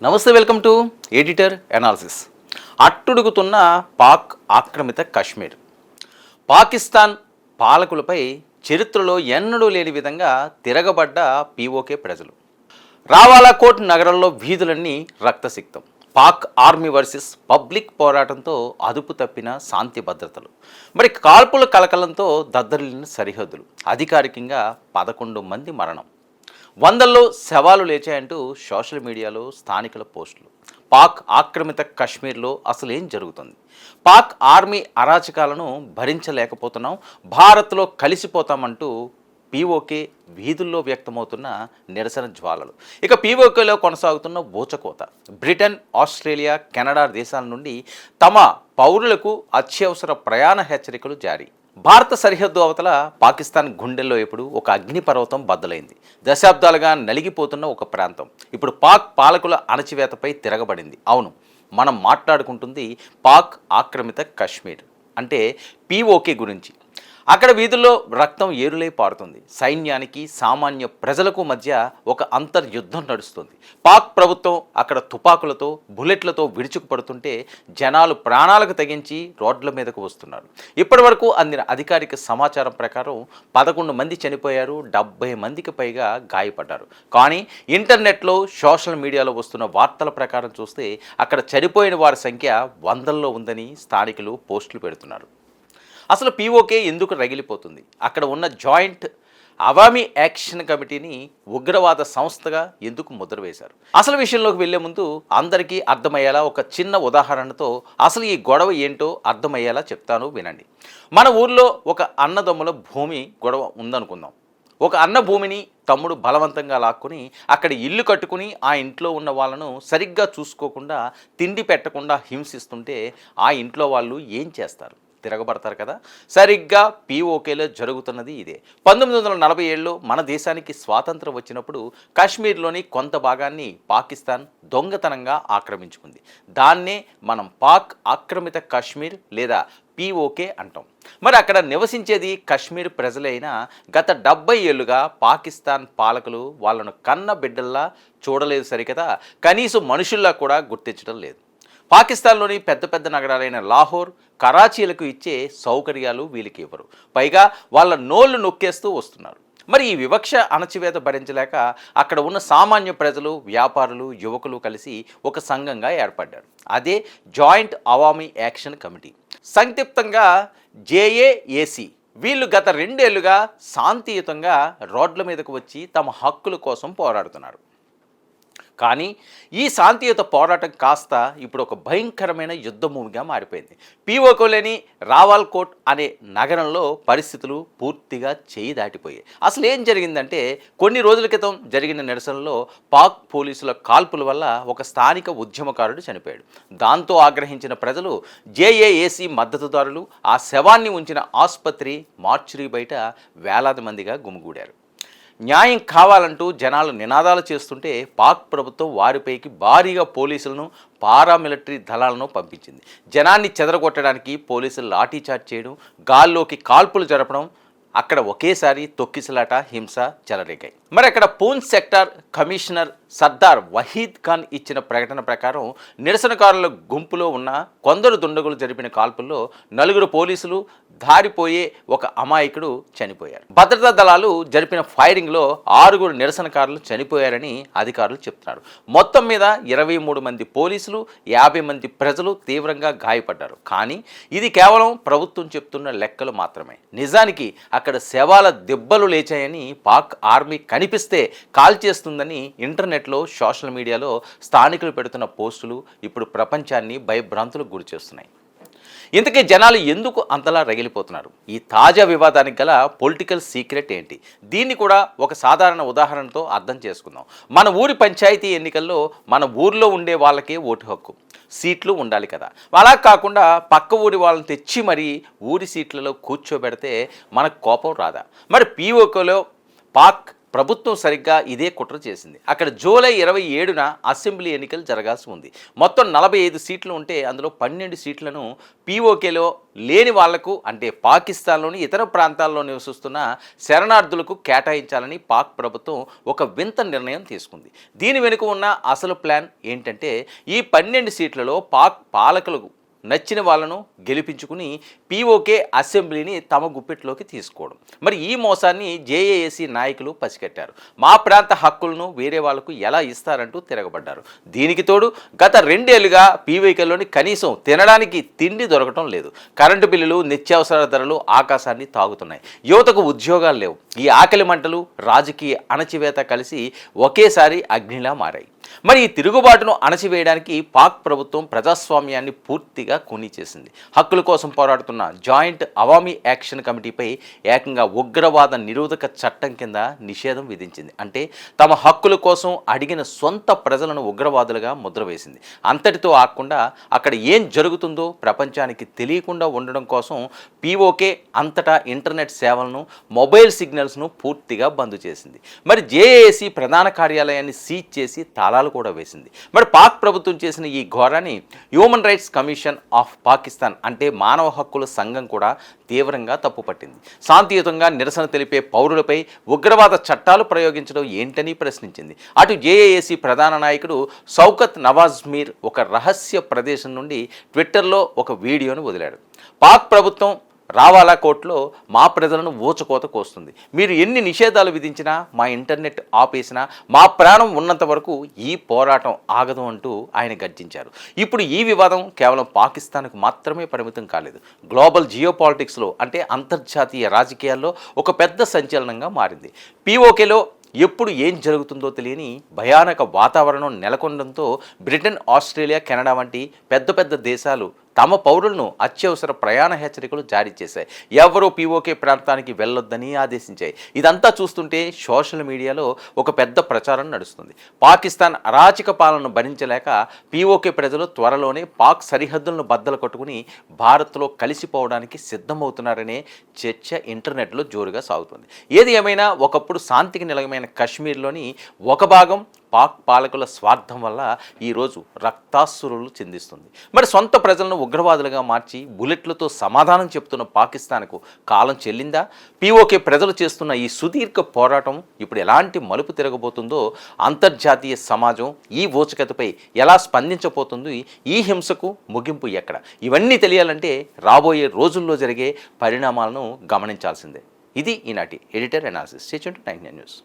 నమస్తే, welcome to editor analysis. అట్టుడుగుతున్న పాక్ ఆక్రమిత కశ్మీర్. పాకిస్తాన్ పాలకులపై చరిత్రలో ఎన్నడూ లేని విధంగా తిరగబడ్డ పీఓకే ప్రజలు. రావాలాకోట్ నగరంలో వీధులన్నీ రక్తసిక్తం. పాక్ ఆర్మీ వర్సెస్ పబ్లిక్ పోరాటంతో అదుపు తప్పిన శాంతి భద్రతలు. మరి కాల్పుల కలకలంతో దద్దరిల్లిన సరిహద్దులు. అధికారికంగా 11 మంది మరణం. వందల్లో శవాలు లేచాయంటూ సోషల్ మీడియాలో స్థానికుల పోస్టులు. పాక్ ఆక్రమిత కశ్మీర్లో అసలు ఏం జరుగుతుంది? పాక్ ఆర్మీ అరాచకాలను భరించలేకపోతున్నాం, భారత్లో కలిసిపోతామంటూ పీఓకే వీధుల్లో వ్యక్తమవుతున్న నిరసన జ్వాలలు. ఇక పీఓకేలో కొనసాగుతున్న ఊచకోత. బ్రిటన్, ఆస్ట్రేలియా, కెనడా దేశాల నుండి తమ పౌరులకు అత్యవసర ప్రయాణ హెచ్చరికలు జారీ. భారత సరిహద్దు అవతల పాకిస్తాన్ గుండెల్లో ఇప్పుడు ఒక అగ్నిపర్వతం బద్దలైంది. దశాబ్దాలుగా నలిగిపోతున్న ఒక ప్రాంతం ఇప్పుడు పాక్ పాలకుల అణచివేతపై తిరగబడింది. అవును, మనం మాట్లాడుకుంటుంది పాక్ ఆక్రమిత కశ్మీర్ అంటే పీఓకే గురించి. అక్కడ వీధుల్లో రక్తం ఏరులై పారుతుంది. సైన్యానికి సామాన్య ప్రజలకు మధ్య ఒక అంతర్యుద్ధం నడుస్తుంది. పాక్ ప్రభుత్వం అక్కడ తుపాకులతో బుల్లెట్లతో విరుచుకుపడుతుంటే జనాలు ప్రాణాలకు తెగించి రోడ్ల మీదకు వస్తున్నారు. ఇప్పటి వరకు అందిన అధికారిక సమాచారం ప్రకారం 11 మంది చనిపోయారు, 70 మందికి పైగా గాయపడ్డారు. కానీ ఇంటర్నెట్లో సోషల్ మీడియాలో వస్తున్న వార్తల ప్రకారం చూస్తే అక్కడ చనిపోయిన వారి సంఖ్య వందల్లో ఉందని స్థానికులు పోస్టులు పెడుతున్నారు. అసలు పీఓకే ఎందుకు రగిలిపోతుంది? అక్కడ ఉన్న జాయింట్ అవామీ యాక్షన్ కమిటీని ఉగ్రవాద సంస్థగా ఎందుకు ముద్ర వేశారు? అసలు విషయంలోకి వెళ్లే ముందు అందరికీ అర్థమయ్యేలా ఒక చిన్న ఉదాహరణతో అసలు ఈ గొడవ ఏంటో అర్థమయ్యేలా చెప్తాను, వినండి. మన ఊర్లో ఒక అన్నదమ్ముల భూమి గొడవ ఉందనుకుందాం. ఒక అన్న భూమిని తమ్ముడు బలవంతంగా లాక్కుని అక్కడ ఇల్లు కట్టుకుని ఆ ఇంట్లో ఉన్న వాళ్ళను సరిగ్గా చూసుకోకుండా, తిండి పెట్టకుండా హింసిస్తుంటే ఆ ఇంట్లో వాళ్ళు ఏం చేస్తారు? తిరగబడతారు కదా. సరిగ్గా పీఓకేలో జరుగుతున్నది ఇదే. 1947లో మన దేశానికి స్వాతంత్రం వచ్చినప్పుడు కాశ్మీర్లోని కొంత భాగాన్ని పాకిస్తాన్ దొంగతనంగా ఆక్రమించుకుంది. దాన్నే మనం పాక్ ఆక్రమిత కాశ్మీర్ లేదా పీఓకే అంటాం. మరి అక్కడ నివసించేది కశ్మీర్ ప్రజలైనా గత 70 ఏళ్లుగా పాకిస్తాన్ పాలకులు వాళ్ళను కన్న బిడ్డల్లా చూడలేదు సరికదా, కనీసం మనుషుల్లా కూడా గుర్తించడం లేదు. పాకిస్తాన్లోని పెద్ద పెద్ద నగరాలైన లాహోర్, కరాచీలకు ఇచ్చే సౌకర్యాలు వీళ్ళకి ఇవ్వరు. పైగా వాళ్ళ నోళ్లు నొక్కేస్తూ వస్తున్నారు. మరి ఈ వివక్ష అణచివేత భరించలేక అక్కడ ఉన్న సామాన్య ప్రజలు, వ్యాపారులు, యువకులు కలిసి ఒక సంఘంగా ఏర్పడ్డారు. అదే జాయింట్ అవామీ యాక్షన్ కమిటీ, సంక్షిప్తంగా JAAC. వీళ్ళు గత 2 ఏళ్లుగా శాంతియుతంగా రోడ్ల మీదకు వచ్చి తమ హక్కుల కోసం పోరాడుతున్నారు. కానీ ఈ శాంతియుత పోరాటం కాస్త ఇప్పుడు ఒక భయంకరమైన యుద్ధభూమిగా మారిపోయింది. పీఓకేలోని రావాల్కోట్ అనే నగరంలో పరిస్థితులు పూర్తిగా చేయి దాటిపోయాయి. అసలు ఏం జరిగిందంటే, కొన్ని రోజుల క్రితం జరిగిన నిరసనలో పాక్ పోలీసుల కాల్పుల వల్ల ఒక స్థానిక ఉద్యమకారుడు చనిపోయాడు. దాంతో ఆగ్రహించిన ప్రజలు, JAAC మద్దతుదారులు ఆ శవాన్ని ఉంచిన ఆసుపత్రి మార్చురీ బయట వేలాది మందిగా గుమిగూడారు. న్యాయం కావాలంటూ జనాలు నినాదాలు చేస్తుంటే పాక్ ప్రభుత్వం వారిపైకి భారీగా పోలీసులను, పారామిలిటరీ దళాలను పంపించింది. జనాన్ని చెదరగొట్టడానికి పోలీసులు లాఠీచార్జ్ చేయడం, గాల్లోకి కాల్పులు జరపడం, అక్కడ ఒకేసారి తొక్కిసలాట, హింస చెలరేగాయి. మరి అక్కడ పూంచ్ సెక్టార్ కమిషనర్ సర్దార్ వహీద్ ఖాన్ ఇచ్చిన ప్రకటన ప్రకారం నిరసనకారుల గుంపులో ఉన్న కొందరు దుండగులు జరిపిన కాల్పుల్లో 4 పోలీసులు, దారిపోయే ఒక అమాయకుడు చనిపోయారు. భద్రతా దళాలు జరిపిన ఫైరింగ్లో 6 నిరసనకారులు చనిపోయారని అధికారులు చెప్తున్నారు. మొత్తం మీద 23 మంది పోలీసులు, 50 మంది ప్రజలు తీవ్రంగా గాయపడ్డారు. కానీ ఇది కేవలం ప్రభుత్వం చెప్తున్న లెక్కలు మాత్రమే. నిజానికి అక్కడ శవాల దెబ్బలు లేచాయని పాక్ ఆర్మీ కనిపిస్తే కాల్చేస్తుందని ఇంటర్నెట్లో, సోషల్ మీడియాలో స్థానికులు పెడుతున్న పోస్టులు ఇప్పుడు ప్రపంచాన్ని భయభ్రాంతులకు గురి చేస్తున్నాయి. ఇంతకీ జనాలు ఎందుకు అంతలా రగిలిపోతున్నారు? ఈ తాజా వివాదానికి గల పొలిటికల్ సీక్రెట్ ఏంటి? దీన్ని కూడా ఒక సాధారణ ఉదాహరణతో అర్థం చేసుకుందాం. మన ఊరి పంచాయతీ ఎన్నికల్లో మన ఊర్లో ఉండే వాళ్ళకే ఓటు హక్కు, సీట్లు ఉండాలి కదా. అలా కాకుండా పక్క ఊరి వాళ్ళని తెచ్చి మరీ ఊరి సీట్లలో కూర్చోబెడితే మనకు కోపం రాదా? మరి పీఓకేలో పాక్ ప్రభుత్వం సరిగ్గా ఇదే కుట్ర చేసింది. అక్కడ జూలై 27న అసెంబ్లీ ఎన్నికలు జరగాల్సి ఉంది. మొత్తం 45 సీట్లు ఉంటే అందులో 12 సీట్లను పీఓకేలో లేని వాళ్లకు, అంటే పాకిస్తాన్లోని ఇతర ప్రాంతాల్లో నివసిస్తున్న శరణార్థులకు కేటాయించాలని పాక్ ప్రభుత్వం ఒక వింత నిర్ణయం తీసుకుంది. దీని వెనుక ఉన్న అసలు ప్లాన్ ఏంటంటే ఈ 12 సీట్లలో పాక్ పాలకులకు నచ్చిన వాళ్ళను గెలిపించుకుని పీఓకే అసెంబ్లీని తమ గుప్పెట్లోకి తీసుకోవడం. మరి ఈ మోసాన్ని జేఏఏసీ నాయకులు పసిగట్టారు. మా ప్రాంత హక్కులను వేరే వాళ్లకు ఎలా ఇస్తారంటూ తిరగబడ్డారు. దీనికి తోడు గత 2 ఏళ్లుగా పీఓకేలోని కనీసం తినడానికి తిండి దొరకటం లేదు. కరెంటు బిల్లులు, నిత్యావసర ధరలు ఆకాశాన్ని తాగుతున్నాయి. యువతకు ఉద్యోగాలు లేవు. ఈ ఆకలి మంటలు, రాజకీయ అణచివేత కలిసి ఒకేసారి అగ్నిలా మారాయి. మరి ఈ తిరుగుబాటును అణచివేయడానికి పాక్ ప్రభుత్వం ప్రజాస్వామ్యాన్ని పూర్తిగా కూనీ చేసింది. హక్కుల కోసం పోరాడుతున్న జాయింట్ అవామీ యాక్షన్ కమిటీపై ఏకంగా ఉగ్రవాద నిరోధక చట్టం కింద నిషేధం విధించింది. అంటే తమ హక్కుల కోసం అడిగిన సొంత ప్రజలను ఉగ్రవాదులుగా ముద్ర వేసింది. అంతటితో ఆగకుండా అక్కడ ఏం జరుగుతుందో ప్రపంచానికి తెలియకుండా ఉండడం కోసం పీఓకే అంతటా ఇంటర్నెట్ సేవలను, మొబైల్ సిగ్నల్స్ను పూర్తిగా బంద్ చేసింది. మరి జేఏసీ ప్రధాన కార్యాలయాన్ని సీజ్ చేసి తాళాలు కూడా వేసింది. మరి పాక్ ప్రభుత్వం చేసిన ఈ ఘోరాన్ని human rights commission of Pakistan, అంటే మానవ హక్కుల సంఘం కూడా తీవ్రంగా తప్పుపట్టింది. శాంతియుతంగా నిరసన తెలిపే పౌరులపై ఉగ్రవాద చట్టాలు ప్రయోగించడం ఏంటని ప్రశ్నించింది. అటు జేఏఏసీ ప్రధాన నాయకుడు షౌకత్ నవాజ్ మీర్ ఒక రహస్య ప్రదేశం నుండి ట్విట్టర్లో ఒక వీడియోను వదిలాడు. పాక్ ప్రభుత్వం రావాలా కోర్టులో మా ప్రజలను ఊచకోత కోస్తుంది. మీరు ఎన్ని నిషేధాలు విధించినా, మా ఇంటర్నెట్ ఆపేసినా, మా ప్రాణం ఉన్నంత వరకు ఈ పోరాటం ఆగదు అంటూ ఆయన గర్జించారు. ఇప్పుడు ఈ వివాదం కేవలం పాకిస్తాన్కు మాత్రమే పరిమితం కాలేదు. గ్లోబల్ జియోపాలిటిక్స్లో, అంటే అంతర్జాతీయ రాజకీయాల్లో ఒక పెద్ద సంచలనంగా మారింది. పీఓకేలో ఎప్పుడు ఏం జరుగుతుందో తెలియని భయానక వాతావరణం నెలకొనడంతో బ్రిటన్, ఆస్ట్రేలియా, కెనడా వంటి పెద్ద పెద్ద దేశాలు తమ పౌరులను అత్యవసర ప్రయాణ హెచ్చరికలు జారీ చేశాయి. ఎవరో పీఓకే ప్రాంతానికి వెళ్ళొద్దని ఆదేశించాయి. ఇదంతా చూస్తుంటే సోషల్ మీడియాలో ఒక పెద్ద ప్రచారం నడుస్తుంది. పాకిస్తాన్ అరాచక పాలనను భరించలేక పీఓకే ప్రజలు త్వరలోనే పాక్ సరిహద్దులను బద్దలు కొట్టుకుని భారత్లో కలిసిపోవడానికి సిద్ధమవుతున్నారనే చర్చ ఇంటర్నెట్లో జోరుగా సాగుతుంది. ఏది ఏమైనా ఒకప్పుడు శాంతికి నిలయమైన కశ్మీర్లోని ఒక భాగం పాక్ పాలకుల స్వార్థం వల్ల ఈరోజు రక్తాసురులు చిందిస్తుంది. మరి సొంత ప్రజలను ఉగ్రవాదులుగా మార్చి బుల్లెట్లతో సమాధానం చెప్తున్న పాకిస్తాన్కు కాలం చెల్లిందా? పీఓకే ప్రజలు చేస్తున్న ఈ సుదీర్ఘ పోరాటం ఇప్పుడు ఎలాంటి మలుపు తిరగబోతుందో, అంతర్జాతీయ సమాజం ఈ ఊచకతపై ఎలా స్పందించబోతుంది, ఈ హింసకు ముగింపు ఎక్కడ? ఇవన్నీ తెలియాలంటే రాబోయే రోజుల్లో జరిగే పరిణామాలను గమనించాల్సిందే. ఇది ఈనాటి editor analysis. Stay tuned to 99 news.